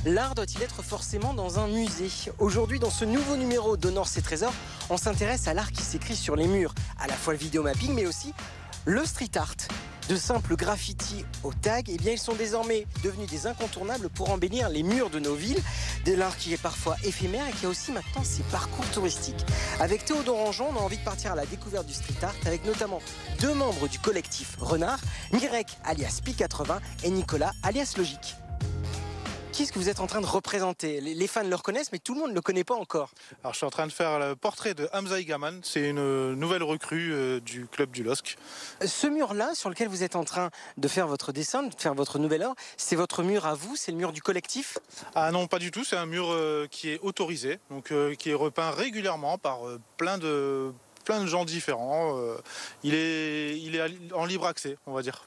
L'art doit-il être forcément dans un musée? Aujourd'hui, dans ce nouveau numéro d'Honore ses trésors, on s'intéresse à l'art qui s'écrit sur les murs, à la fois le vidéomapping, mais aussi le street art. De simples graffitis au tag, eh bien, ils sont désormais devenus des incontournables pour embellir les murs de nos villes. De l'art qui est parfois éphémère et qui a aussi maintenant ses parcours touristiques. Avec Théodore Anjon, on a envie de partir à la découverte du street art avec notamment deux membres du collectif Renard, Mirek alias Pi80 et Nicolas alias Logique. Qu'est-ce que vous êtes en train de représenter? Les fans le reconnaissent, mais tout le monde ne le connaît pas encore. Alors, je suis en train de faire le portrait de Hamza Igaman. C'est une nouvelle recrue du club du LOSC. Ce mur-là, sur lequel vous êtes en train de faire votre dessin, de faire votre nouvelle œuvre, c'est votre mur à vous? C'est le mur du collectif? Ah non, pas du tout. C'est un mur qui est autorisé, donc qui est repeint régulièrement par plein de gens différents. Il est en libre accès, on va dire.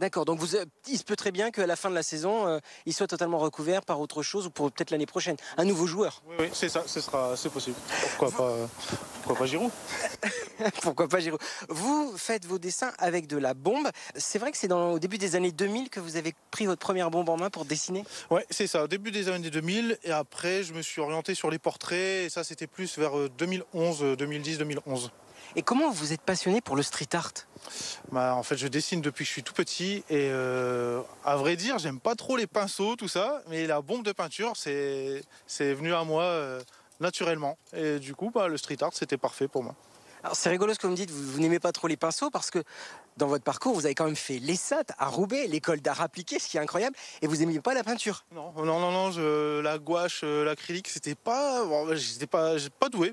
D'accord, donc il se peut très bien qu'à la fin de la saison, il soit totalement recouvert par autre chose ou pour peut-être l'année prochaine. Un nouveau joueur. Oui, c'est ça, c'est possible. Pourquoi pas Giroud? Pourquoi pas Giroud? Vous faites vos dessins avec de la bombe. C'est vrai que c'est au début des années 2000 que vous avez pris votre première bombe en main pour dessiner? Oui, c'est ça, au début des années 2000. Et après, je me suis orienté sur les portraits. Et ça, c'était plus vers 2011, 2010, 2011. Et comment vous êtes passionné pour le street art? En fait, je dessine depuis que je suis tout petit et à vrai dire, j'aime pas trop les pinceaux, tout ça, mais la bombe de peinture, c'est venu à moi naturellement. Et du coup, le street art, c'était parfait pour moi. Alors c'est rigolo ce que vous me dites, vous n'aimez pas trop les pinceaux parce que dans votre parcours, vous avez quand même fait l'ESSAT à Roubaix, l'école d'art appliqué, ce qui est incroyable, et vous n'aimiez pas la peinture? Non, la gouache, l'acrylique, c'était pas, j'étais pas doué.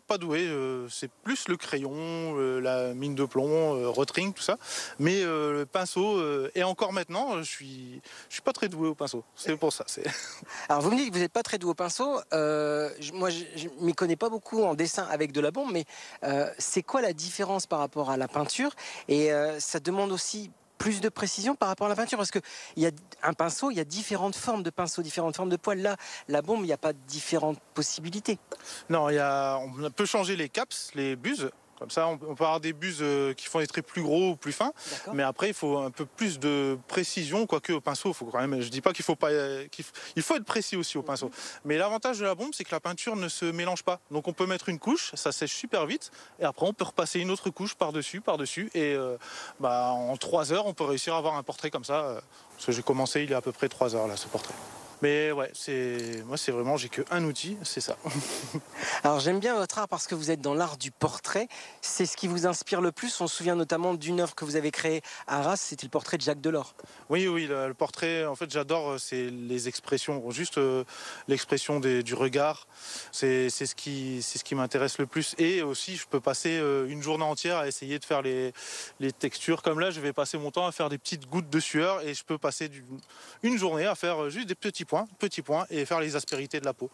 C'est plus le crayon, la mine de plomb, Rotring, tout ça. Mais le pinceau, et encore maintenant, je suis pas très doué au pinceau. C'est pour ça. Alors vous me dites que vous n'êtes pas très doué au pinceau. Moi, je m'y connais pas beaucoup en dessin avec de la bombe, mais c'est quoi la différence par rapport à la peinture? Et ça demande aussi plus de précision par rapport à la peinture, parce que il y a un pinceau, il y a différentes formes de pinceaux, différentes formes de poils. Là, la bombe, il n'y a pas différentes possibilités. Non, on peut changer les caps, les buses. Comme ça, on peut avoir des buses qui font des traits plus gros ou plus fins. Mais après, il faut un peu plus de précision, quoique au pinceau, faut quand même. Je dis pas qu'il faut pas, il faut être précis aussi au pinceau. Mais l'avantage de la bombe, c'est que la peinture ne se mélange pas. Donc on peut mettre une couche, ça sèche super vite, et après on peut repasser une autre couche par-dessus, et en 3 heures, on peut réussir à avoir un portrait comme ça. Parce que j'ai commencé il y a à peu près 3 heures là, ce portrait. Mais ouais, moi c'est vraiment, j'ai qu'un outil, c'est ça. Alors j'aime bien votre art parce que vous êtes dans l'art du portrait. C'est ce qui vous inspire le plus. On se souvient notamment d'une œuvre que vous avez créée à Arras, c'était le portrait de Jacques Delors. Oui, le portrait, en fait j'adore, c'est les expressions, juste l'expression du regard. C'est ce qui m'intéresse le plus. Et aussi, je peux passer une journée entière à essayer de faire les textures. Comme là, je vais passer mon temps à faire des petites gouttes de sueur et je peux passer une journée à faire juste des petits points et faire les aspérités de la peau.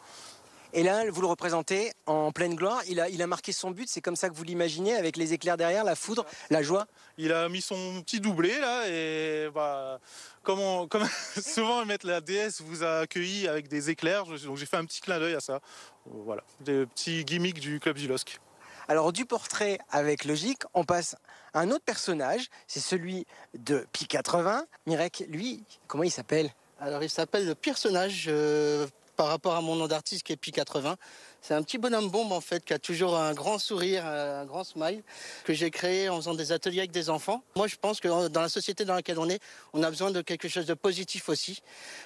Et là, vous le représentez en pleine gloire. Il a marqué son but, c'est comme ça que vous l'imaginez, avec les éclairs derrière, la foudre, la joie. Il a mis son petit doublé là et comme souvent mettre la déesse vous a accueilli avec des éclairs, donc j'ai fait un petit clin d'œil à ça. Voilà, des petits gimmicks du club du LOSC. Alors du portrait avec Logique, on passe à un autre personnage, c'est celui de Pi80. Mirek, lui, comment il s'appelle? Alors il s'appelle le personnage par rapport à mon nom d'artiste qui est Pi80. C'est un petit bonhomme bombe en fait qui a toujours un grand sourire, un grand smile que j'ai créé en faisant des ateliers avec des enfants. Moi je pense que dans la société dans laquelle on a besoin de quelque chose de positif aussi.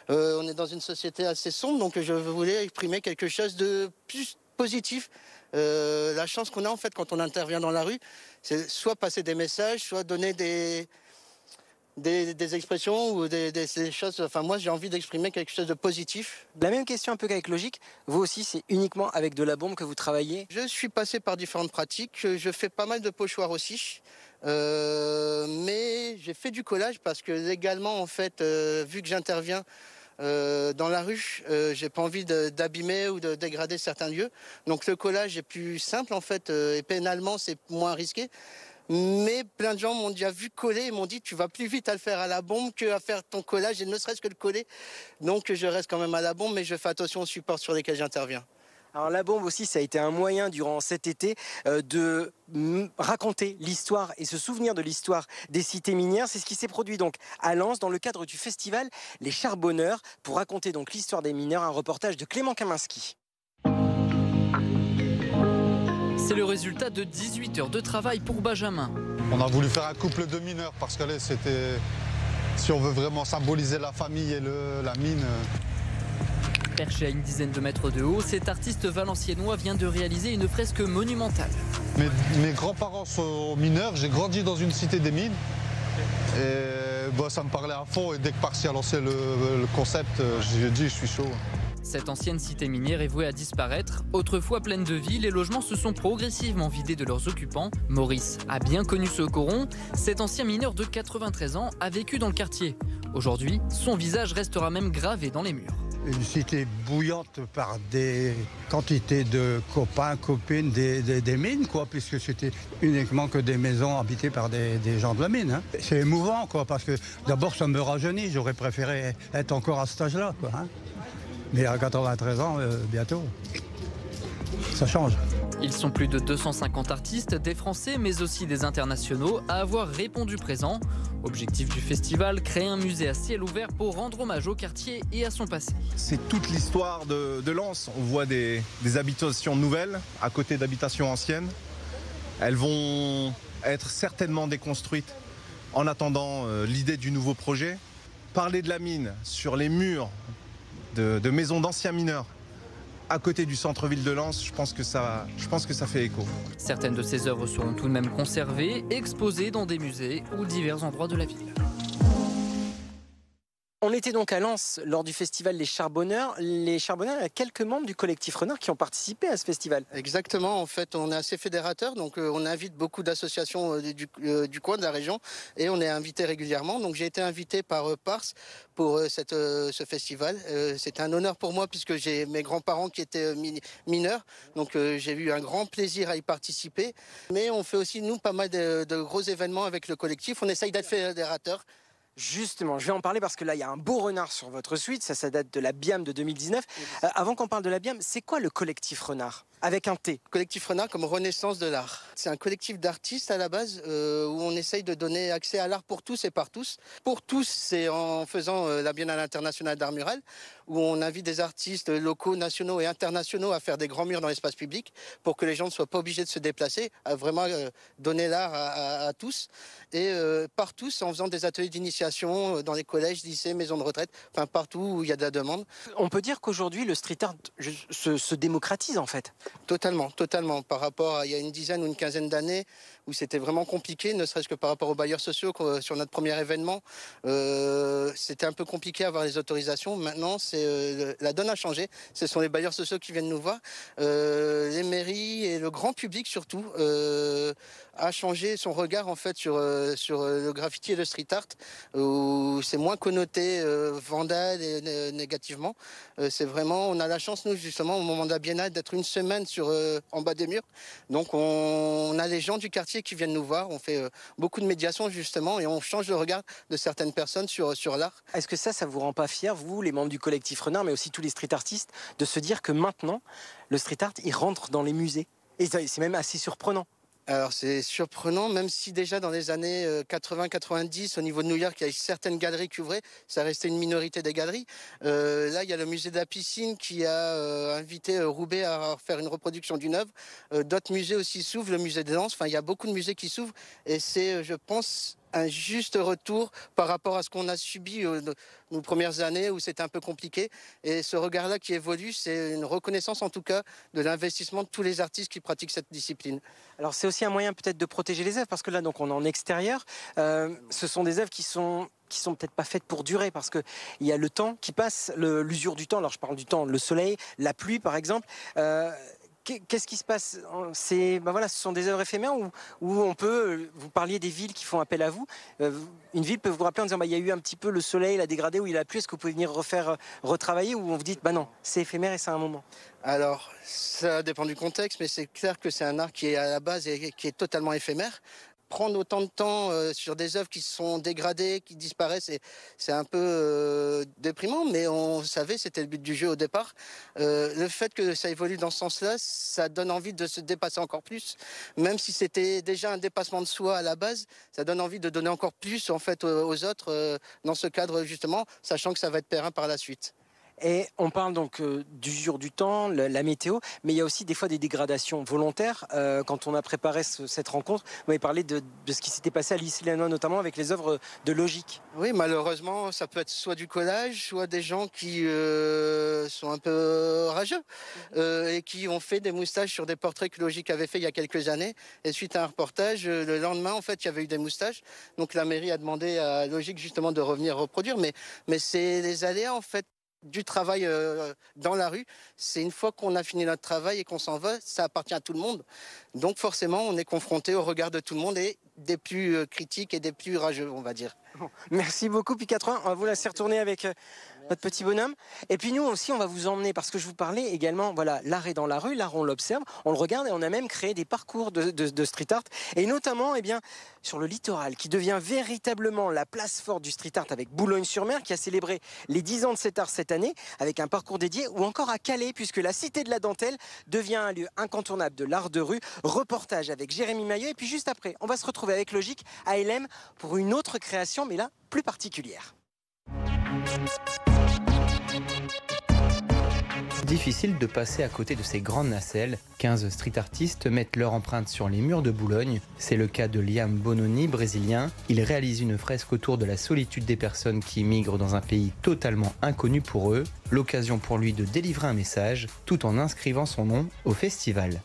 On est dans une société assez sombre, donc je voulais exprimer quelque chose de plus positif. La chance qu'on a en fait quand on intervient dans la rue, c'est soit passer des messages, soit donner des expressions ou des choses. Enfin, moi, j'ai envie d'exprimer quelque chose de positif. La même question un peu qu'avec Logique. Vous aussi, c'est uniquement avec de la bombe que vous travaillez? Je suis passé par différentes pratiques. Je fais pas mal de pochoirs aussi. Mais j'ai fait du collage parce que légalement, en fait, vu que j'interviens dans la rue, j'ai pas envie d'abîmer ou de dégrader certains lieux. Donc le collage est plus simple, en fait, et pénalement, c'est moins risqué. Mais plein de gens m'ont déjà vu coller et m'ont dit tu vas plus vite à le faire à la bombe qu'à faire ton collage et ne serait-ce que le coller. Donc je reste quand même à la bombe, mais je fais attention aux supports sur lesquels j'interviens. Alors la bombe aussi, ça a été un moyen durant cet été de raconter l'histoire et se souvenir de l'histoire des cités minières. C'est ce qui s'est produit donc à Lens dans le cadre du festival Les Charbonneurs pour raconter donc l'histoire des mineurs, un reportage de Clément Kaminski. C'est le résultat de 18 heures de travail pour Benjamin. On a voulu faire un couple de mineurs parce que là, c'était, si on veut vraiment symboliser la famille et la mine. Perché à une dizaine de mètres de haut, cet artiste valenciennois vient de réaliser une fresque monumentale. Mes grands-parents sont mineurs, j'ai grandi dans une cité des mines. Et ça me parlait à fond et dès que Parsi a lancé le concept, j'ai dit je suis chaud. Cette ancienne cité minière est vouée à disparaître. Autrefois pleine de vie, les logements se sont progressivement vidés de leurs occupants. Maurice a bien connu ce coron. Cet ancien mineur de 93 ans a vécu dans le quartier. Aujourd'hui, son visage restera même gravé dans les murs. Une cité bouillante par des quantités de copains, copines des mines, quoi, puisque c'était uniquement que des maisons habitées par des gens de la mine. Hein. C'est émouvant, quoi, parce que d'abord ça me rajeunit, j'aurais préféré être encore à cet âge-là, quoi. Hein. Mais à 93 ans, bientôt, ça change. Ils sont plus de 250 artistes, des Français mais aussi des internationaux, à avoir répondu présent. Objectif du festival, créer un musée à ciel ouvert pour rendre hommage au quartier et à son passé. C'est toute l'histoire de Lens. On voit des habitations nouvelles à côté d'habitations anciennes. Elles vont être certainement déconstruites en attendant l'idée du nouveau projet. Parler de la mine sur les murs de maisons d'anciens mineurs à côté du centre-ville de Lens, je pense que ça fait écho. Certaines de ces œuvres seront tout de même conservées, exposées dans des musées ou divers endroits de la ville. On était donc à Lens lors du festival Les Charbonneurs. Les Charbonneurs, il y a quelques membres du collectif Renard qui ont participé à ce festival. Exactement, en fait, on est assez fédérateur, donc on invite beaucoup d'associations du coin, de la région, et on est invité régulièrement. Donc j'ai été invité par Pars pour ce festival. C'était un honneur pour moi puisque j'ai mes grands-parents qui étaient mineurs, donc j'ai eu un grand plaisir à y participer. Mais on fait aussi, nous, pas mal de gros événements avec le collectif. On essaye d'être fédérateur. Justement, je vais en parler parce que là, il y a un beau renard sur votre suite. Ça date de la BIAM de 2019. Avant qu'on parle de la BIAM, c'est quoi le collectif Renard ? Avec un T. Collectif Renard comme renaissance de l'art. C'est un collectif d'artistes à la base où on essaye de donner accès à l'art pour tous et par tous. Pour tous, c'est en faisant la Biennale internationale d'art mural où on invite des artistes locaux, nationaux et internationaux à faire des grands murs dans l'espace public pour que les gens ne soient pas obligés de se déplacer, à vraiment donner l'art à tous. Et par tous, en faisant des ateliers d'initiation dans les collèges, lycées, maisons de retraite, enfin partout où il y a de la demande. On peut dire qu'aujourd'hui, le street art se démocratise en fait. Totalement, totalement. Par rapport à il y a une dizaine ou une quinzaine d'années où c'était vraiment compliqué, ne serait-ce que par rapport aux bailleurs sociaux sur notre premier événement, c'était un peu compliqué à avoir les autorisations. Maintenant, la donne a changé. Ce sont les bailleurs sociaux qui viennent nous voir. Les mairies et le grand public surtout a changé son regard en fait sur le graffiti et le street art où c'est moins connoté vandale et négativement. C'est vraiment, on a la chance nous justement au moment de la Biennale d'être une semaine en bas des murs. Donc on a les gens du quartier qui viennent nous voir. On fait beaucoup de médiation justement et on change le regard de certaines personnes sur l'art. Est-ce que ça vous rend pas fiers, vous, les membres du collectif Renard, mais aussi tous les street artistes, de se dire que maintenant, le street art, il rentre dans les musées ? Et c'est même assez surprenant. Alors c'est surprenant, même si déjà dans les années 80-90, au niveau de New York, il y a certaines galeries qui ouvraient, ça restait une minorité des galeries. Là, il y a le musée de la piscine qui a invité Roubaix à faire une reproduction d'une œuvre. D'autres musées aussi s'ouvrent, le musée des Lances, enfin il y a beaucoup de musées qui s'ouvrent et c'est, je pense, un juste retour par rapport à ce qu'on a subi nos premières années où c'était un peu compliqué. Et ce regard-là qui évolue, c'est une reconnaissance en tout cas de l'investissement de tous les artistes qui pratiquent cette discipline. Alors c'est aussi un moyen peut-être de protéger les œuvres parce que là donc on est en extérieur. Ce sont des œuvres qui sont peut-être pas faites pour durer parce que il y a le temps qui passe, l'usure du temps. Alors je parle du temps, le soleil, la pluie par exemple. Qu'est-ce qui se passe ? Ce sont des œuvres éphémères où on peut, vous parliez des villes qui font appel à vous, une ville peut vous rappeler en disant il y a eu un petit peu le soleil, la dégradé, où il a plu, est-ce que vous pouvez venir retravailler, ou on vous dit non, c'est éphémère et c'est un moment ? Alors, ça dépend du contexte, mais c'est clair que c'est un art qui est à la base et qui est totalement éphémère. prendre autant de temps sur des œuvres qui sont dégradées, qui disparaissent, c'est un peu déprimant, mais on savait, c'était le but du jeu au départ. Le fait que ça évolue dans ce sens-là, ça donne envie de se dépasser encore plus. Même si c'était déjà un dépassement de soi à la base, ça donne envie de donner encore plus en fait, aux autres dans ce cadre justement, sachant que ça va être périn par la suite. Et on parle donc d'usure du temps, la météo, mais il y a aussi des fois des dégradations volontaires. Quand on a préparé cette rencontre, vous m'avez parlé de ce qui s'était passé à l'Issy-les-Noix, notamment avec les œuvres de Logique. Oui, malheureusement, ça peut être soit du collage, soit des gens qui sont un peu rageux et qui ont fait des moustaches sur des portraits que Logique avait fait il y a quelques années. Et suite à un reportage, le lendemain, en fait, il y avait eu des moustaches. Donc la mairie a demandé à Logique justement de revenir reproduire. Mais c'est les aléas, en fait, du travail dans la rue. C'est une fois qu'on a fini notre travail et qu'on s'en va, ça appartient à tout le monde. Donc forcément, on est confronté au regard de tout le monde et des plus critiques et des plus rageux, on va dire. Merci beaucoup, Pi 80. On va vous laisser retourner avec votre petit bonhomme. Et puis nous aussi, on va vous emmener, parce que je vous parlais également, voilà, l'art est dans la rue, l'art on l'observe, on le regarde et on a même créé des parcours de street art, et notamment eh bien, sur le littoral, qui devient véritablement la place forte du street art avec Boulogne-sur-Mer, qui a célébré les 10 ans de cet art cette année, avec un parcours dédié, ou encore à Calais, puisque la Cité de la Dentelle devient un lieu incontournable de l'art de rue. Reportage avec Jérémy Maillot, et puis juste après, on va se retrouver avec Logique à LM pour une autre création, mais là, plus particulière. Difficile de passer à côté de ces grandes nacelles. 15 street artistes mettent leur empreinte sur les murs de Boulogne. C'est le cas de Liam Bononi, brésilien. Il réalise une fresque autour de la solitude des personnes qui migrent dans un pays totalement inconnu pour eux. L'occasion pour lui de délivrer un message, tout en inscrivant son nom au festival.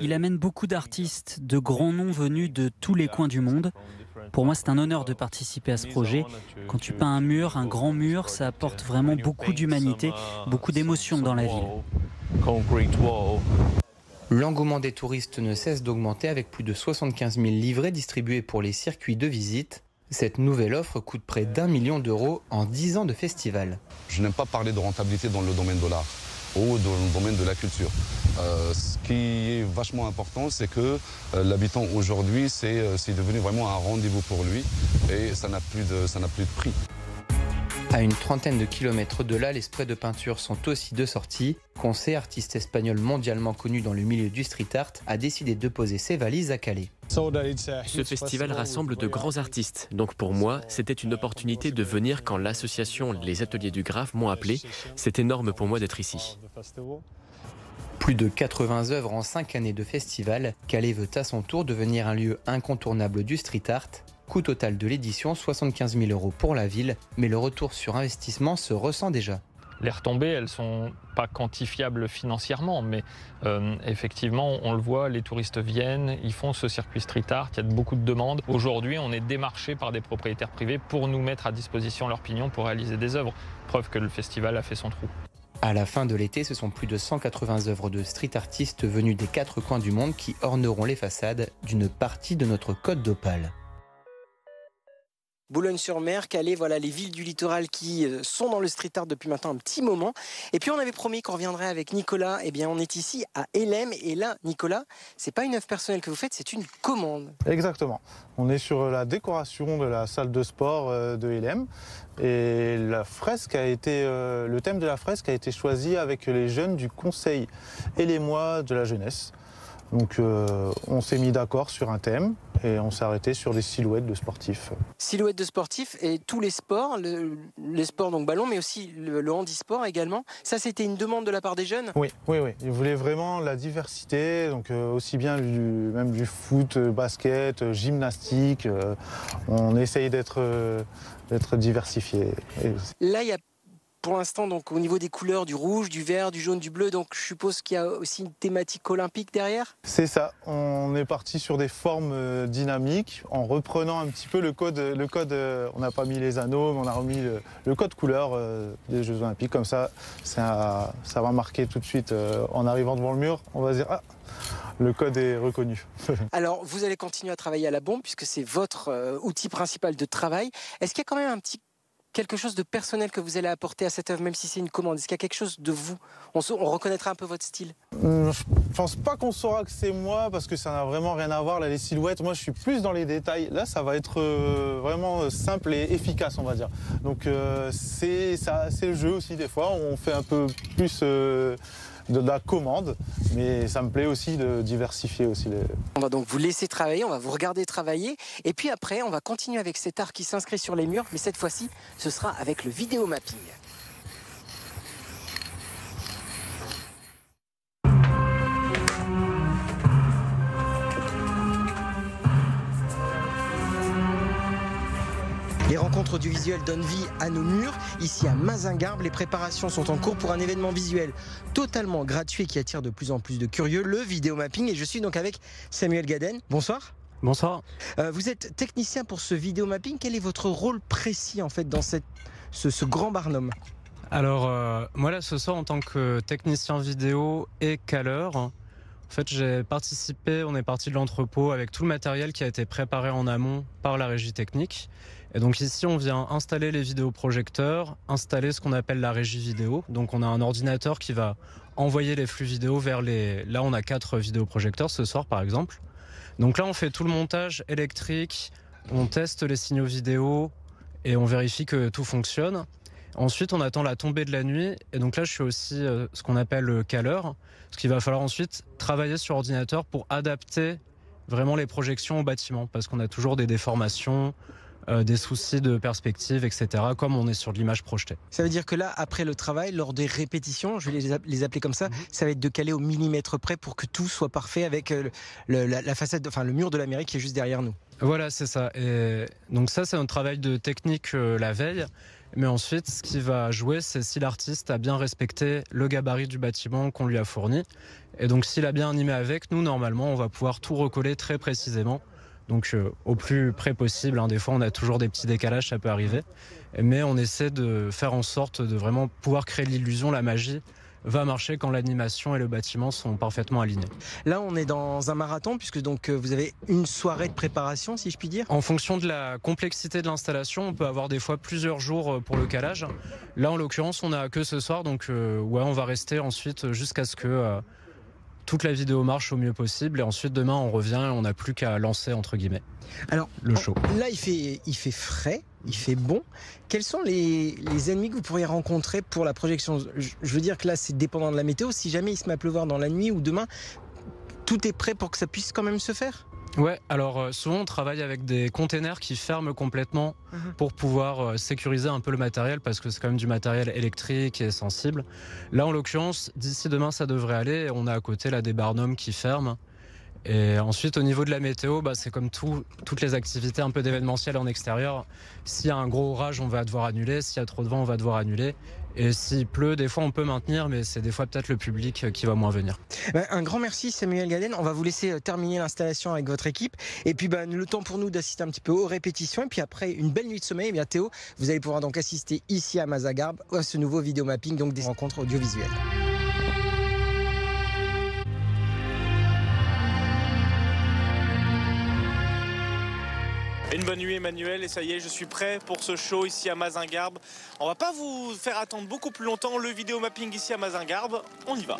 Il amène beaucoup d'artistes, de grands noms venus de tous les coins du monde. Pour moi, c'est un honneur de participer à ce projet. Quand tu peins un mur, un grand mur, ça apporte vraiment beaucoup d'humanité, beaucoup d'émotions dans la ville. L'engouement des touristes ne cesse d'augmenter avec plus de 75 000 livrets distribués pour les circuits de visite. Cette nouvelle offre coûte près d'1 million d'euros en 10 ans de festival. Je n'aime pas parler de rentabilité dans le domaine de l'art ou dans le domaine de la culture. Ce qui est vachement important, c'est que l'habitant aujourd'hui, c'est devenu vraiment un rendez-vous pour lui et ça n'a plus de prix. À une trentaine de kilomètres de là, les sprays de peinture sont aussi de sortie. Concé, artiste espagnol mondialement connu dans le milieu du street art, a décidé de poser ses valises à Calais. Ce festival rassemble de grands artistes, donc pour moi, c'était une opportunité de venir quand l'association Les Ateliers du Graphe m'ont appelé. C'est énorme pour moi d'être ici. Plus de 80 œuvres en 5 années de festival, Calais veut à son tour devenir un lieu incontournable du street art. Coût total de l'édition, 75 000 € pour la ville, mais le retour sur investissement se ressent déjà. Les retombées, elles ne sont pas quantifiables financièrement, mais effectivement, on le voit, les touristes viennent, ils font ce circuit street art, il y a beaucoup de demandes. Aujourd'hui, on est démarché par des propriétaires privés pour nous mettre à disposition leur pignon pour réaliser des œuvres. Preuve que le festival a fait son trou. À la fin de l'été, ce sont plus de 180 œuvres de street artistes venus des 4 coins du monde qui orneront les façades d'une partie de notre Côte d'Opale. Boulogne-sur-Mer, Calais, voilà les villes du littoral qui sont dans le street art depuis maintenant un petit moment. Et puis on avait promis qu'on reviendrait avec Nicolas. Eh bien on est ici à LM et là, Nicolas, c'est pas une œuvre personnelle que vous faites, c'est une commande. Exactement. On est sur la décoration de la salle de sport de LM et la fresque a été, le thème de la fresque a été choisi avec les jeunes du conseil et les mois de la jeunesse. Donc on s'est mis d'accord sur un thème et on s'est arrêté sur des silhouettes de sportifs. Silhouettes de sportifs et tous les sports, les sports donc ballon, mais aussi le handisport également. Ça, c'était une demande de la part des jeunes ? Oui. Ils voulaient vraiment la diversité, donc aussi bien même du foot, basket, gymnastique. On essaye d'être diversifié. Là, il y a pour l'instant, donc au niveau des couleurs, du rouge, du vert, du jaune, du bleu, donc je suppose qu'il y a aussi une thématique olympique derrière ? C'est ça, on est parti sur des formes dynamiques en reprenant un petit peu le code, on n'a pas mis les anneaux, mais on a remis le code couleur des Jeux Olympiques, comme ça va marquer tout de suite en arrivant devant le mur, on va se dire « Ah, le code est reconnu ». Alors, vous allez continuer à travailler à la bombe puisque c'est votre outil principal de travail. Est-ce qu'il y a quand même un petit quelque chose de personnel que vous allez apporter à cette œuvre, même si c'est une commande? Est-ce qu'il y a quelque chose de vous? On reconnaîtra un peu votre style? Je pense pas qu'on saura que c'est moi parce que ça n'a vraiment rien à voir. Là, les silhouettes, moi je suis plus dans les détails. Là, ça va être vraiment simple et efficace, on va dire. Donc c'est le jeu aussi des fois. On fait un peu plus de la commande, mais ça me plaît aussi de diversifier aussi. On va donc vous laisser travailler, on va vous regarder travailler, et puis après on va continuer avec cet art qui s'inscrit sur les murs, mais cette fois-ci ce sera avec le vidéo mapping. Les rencontres du visuel donnent vie à nos murs. Ici à Mazingarbe, les préparations sont en cours pour un événement visuel totalement gratuit qui attire de plus en plus de curieux, le vidéo mapping. Et je suis donc avec Samuel Gaden. Bonsoir. Bonsoir. Vous êtes technicien pour ce vidéo mapping. Quel est votre rôle précis en fait dans ce grand barnum? Alors moi là ce soir en tant que technicien vidéo et caleur, en fait j'ai participé, on est parti de l'entrepôt avec tout le matériel qui a été préparé en amont par la régie technique. Et donc ici on vient installer les vidéoprojecteurs, installer ce qu'on appelle la régie vidéo. Donc on a un ordinateur qui va envoyer les flux vidéo vers les... Là on a 4 vidéoprojecteurs ce soir par exemple. Donc là on fait tout le montage électrique, on teste les signaux vidéo et on vérifie que tout fonctionne. Ensuite on attend la tombée de la nuit et donc là je suis aussi ce qu'on appelle caleur. Parce qu'il va falloir ensuite travailler sur ordinateur pour adapter vraiment les projections au bâtiment. Parce qu'on a toujours des déformations, des soucis de perspective, etc. comme on est sur de l'image projetée. Ça veut dire que là, après le travail, lors des répétitions, je vais les appeler comme ça, ça va être de caler au millimètre près pour que tout soit parfait avec la façade, enfin le mur de la mairie qui est juste derrière nous. Voilà, c'est ça. Et donc ça, c'est un travail de technique la veille. Mais ensuite, ce qui va jouer, c'est si l'artiste a bien respecté le gabarit du bâtiment qu'on lui a fourni. Et donc s'il a bien animé avec, nous, normalement, on va pouvoir tout recoller très précisément. Donc au plus près possible, hein. Des fois on a toujours des petits décalages, ça peut arriver. Mais on essaie de faire en sorte de vraiment pouvoir créer l'illusion, la magie va marcher quand l'animation et le bâtiment sont parfaitement alignés. Là on est dans un marathon puisque donc vous avez une soirée de préparation si je puis dire. En fonction de la complexité de l'installation, on peut avoir des fois plusieurs jours pour le calage. Là en l'occurrence on n'a que ce soir donc ouais, on va rester ensuite jusqu'à ce que toute la vidéo marche au mieux possible et ensuite demain on revient et on n'a plus qu'à lancer entre guillemets. Alors le show. Là il fait frais, il fait bon. Quels sont les ennemis que vous pourriez rencontrer pour la projection? Je veux dire que là c'est dépendant de la météo. Si jamais il se met à pleuvoir dans la nuit ou demain, tout est prêt pour que ça puisse quand même se faire? Ouais, alors souvent on travaille avec des containers qui ferment complètement pour pouvoir sécuriser un peu le matériel parce que c'est quand même du matériel électrique et sensible. Là en l'occurrence, d'ici demain ça devrait aller. On a à côté là des barnums qui ferment. Et ensuite au niveau de la météo, c'est comme toutes les activités un peu d'événementiel en extérieur. S'il y a un gros orage, on va devoir annuler. S'il y a trop de vent, on va devoir annuler. Et s'il pleut, des fois on peut maintenir, mais c'est des fois peut-être le public qui va moins venir. Un grand merci Samuel Gaden, on va vous laisser terminer l'installation avec votre équipe. Et puis le temps pour nous d'assister un petit peu aux répétitions. Et puis après une belle nuit de sommeil, Théo, vous allez pouvoir donc assister ici à Mazingarbe à ce nouveau vidéo mapping, donc des rencontres audiovisuelles. Une bonne nuit Emmanuel, et ça y est, je suis prêt pour ce show ici à Mazingarbe. On va pas vous faire attendre beaucoup plus longtemps, le vidéo mapping ici à Mazingarbe, on y va.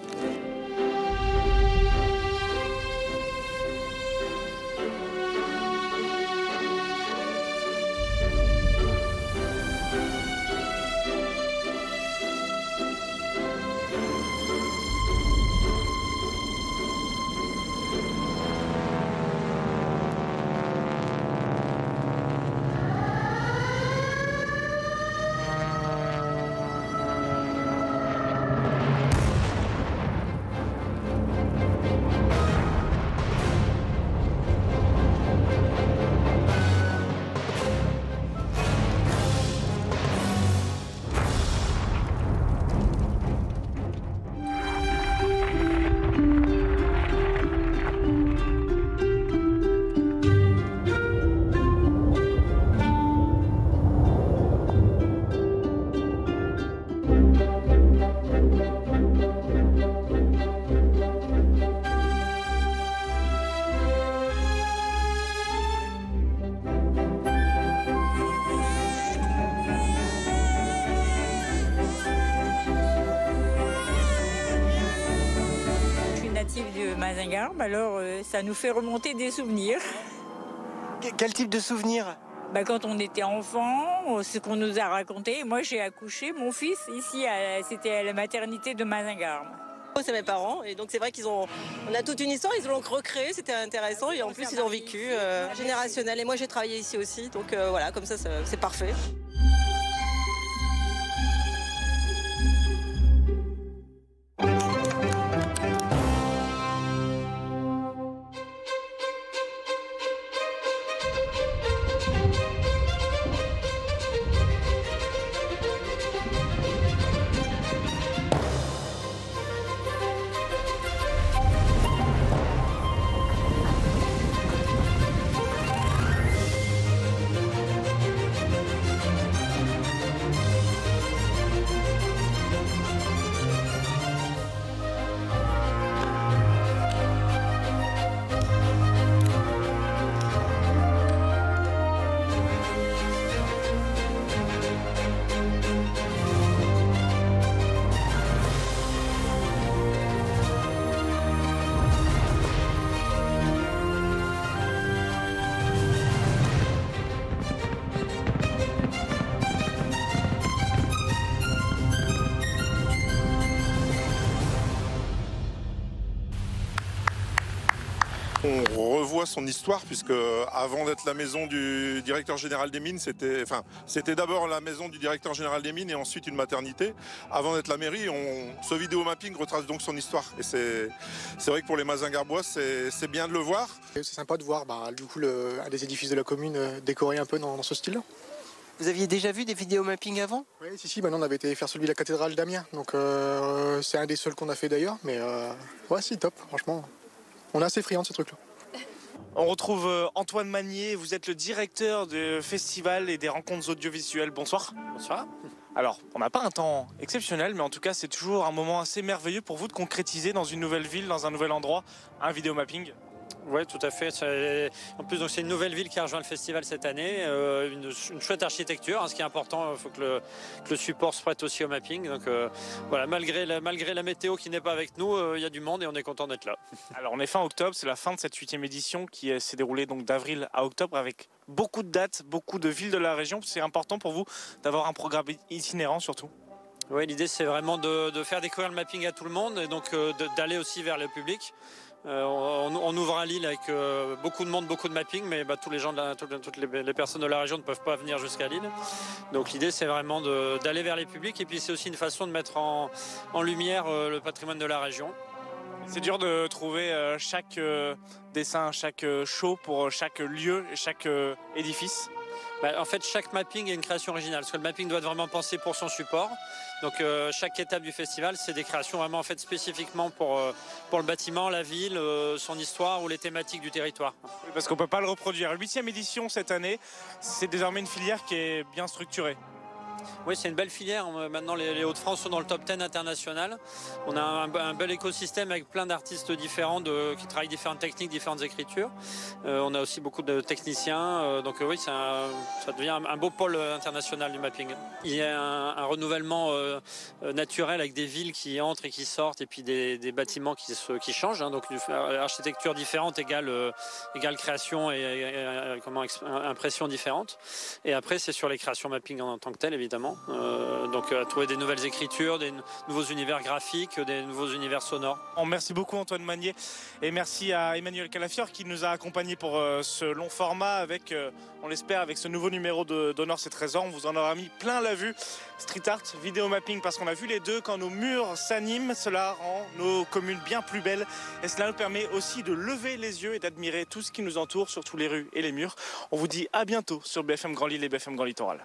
Mazingarbe, alors ça nous fait remonter des souvenirs. Quel type de souvenirs? Quand on était enfant, ce qu'on nous a raconté. Moi, j'ai accouché mon fils ici, c'était à la maternité de Mazingarbe. C'est mes parents et donc c'est vrai on a toute une histoire, ils l'ont recréé, c'était intéressant et en plus ils ont vécu générationnel et moi j'ai travaillé ici aussi donc voilà, comme ça c'est parfait. On revoit son histoire puisque avant d'être la maison du directeur général des mines, c'était d'abord la maison du directeur général des mines et ensuite une maternité. Avant d'être la mairie, ce vidéomapping retrace donc son histoire. Et c'est vrai que pour les Mazingarbois, c'est bien de le voir. C'est sympa de voir du coup un des édifices de la commune décoré un peu dans ce style-là. Vous aviez déjà vu des vidéomappings avant? Oui, si, maintenant on avait été faire celui de la cathédrale d'Amiens. Donc c'est un des seuls qu'on a fait d'ailleurs. Mais ouais, si, top, franchement. On est assez friands de ce truc-là. On retrouve Antoine Magnier, vous êtes le directeur du festival et des rencontres audiovisuelles. Bonsoir. Bonsoir. Alors, on n'a pas un temps exceptionnel, mais en tout cas, c'est toujours un moment assez merveilleux pour vous de concrétiser dans une nouvelle ville, dans un nouvel endroit, un vidéomapping. Oui, tout à fait. En plus, c'est une nouvelle ville qui a rejoint le festival cette année. Une chouette architecture. Ce qui est important, il faut que le support se prête aussi au mapping. Donc voilà, malgré la météo qui n'est pas avec nous, il y a du monde et on est content d'être là. Alors, on est fin octobre, c'est la fin de cette 8e édition qui s'est déroulée donc d'avril à octobre avec beaucoup de dates, beaucoup de villes de la région. C'est important pour vous d'avoir un programme itinérant surtout? Oui, l'idée, c'est vraiment de faire découvrir le mapping à tout le monde et donc d'aller aussi vers le public. On ouvre à Lille avec beaucoup de monde, beaucoup de mapping, mais tous les gens, toutes les personnes de la région ne peuvent pas venir jusqu'à Lille. Donc l'idée, c'est vraiment d'aller vers les publics et puis c'est aussi une façon de mettre en lumière le patrimoine de la région. C'est dur de trouver chaque dessin, chaque show pour chaque lieu et chaque édifice. En fait, chaque mapping est une création originale, parce que le mapping doit être vraiment pensé pour son support. Donc chaque étape du festival, c'est des créations vraiment faites spécifiquement pour le bâtiment, la ville, son histoire ou les thématiques du territoire. Oui, parce qu'on ne peut pas le reproduire. 8e édition cette année, c'est désormais une filière qui est bien structurée. Oui, c'est une belle filière. Maintenant, les Hauts-de-France sont dans le top 10 international. On a un bel écosystème avec plein d'artistes différents qui travaillent différentes techniques, différentes écritures. On a aussi beaucoup de techniciens. Donc oui, ça devient un beau pôle international du mapping. Il y a un renouvellement naturel avec des villes qui entrent et qui sortent et puis des bâtiments qui changent. Donc architecture différente égale création et impression différente. Et après, c'est sur les créations mapping en tant que telles, évidemment. Donc à trouver des nouvelles écritures, des nouveaux univers graphiques, des nouveaux univers sonores. Merci beaucoup Antoine Magnier et merci à Emmanuel Calafiore qui nous a accompagnés pour ce long format avec, on l'espère, avec ce nouveau numéro d'Honneur ses trésors. On vous en aura mis plein la vue. Street art, vidéo mapping, parce qu'on a vu les deux. Quand nos murs s'animent, cela rend nos communes bien plus belles et cela nous permet aussi de lever les yeux et d'admirer tout ce qui nous entoure, surtout les rues et les murs. On vous dit à bientôt sur BFM Grand Lille et BFM Grand Littoral.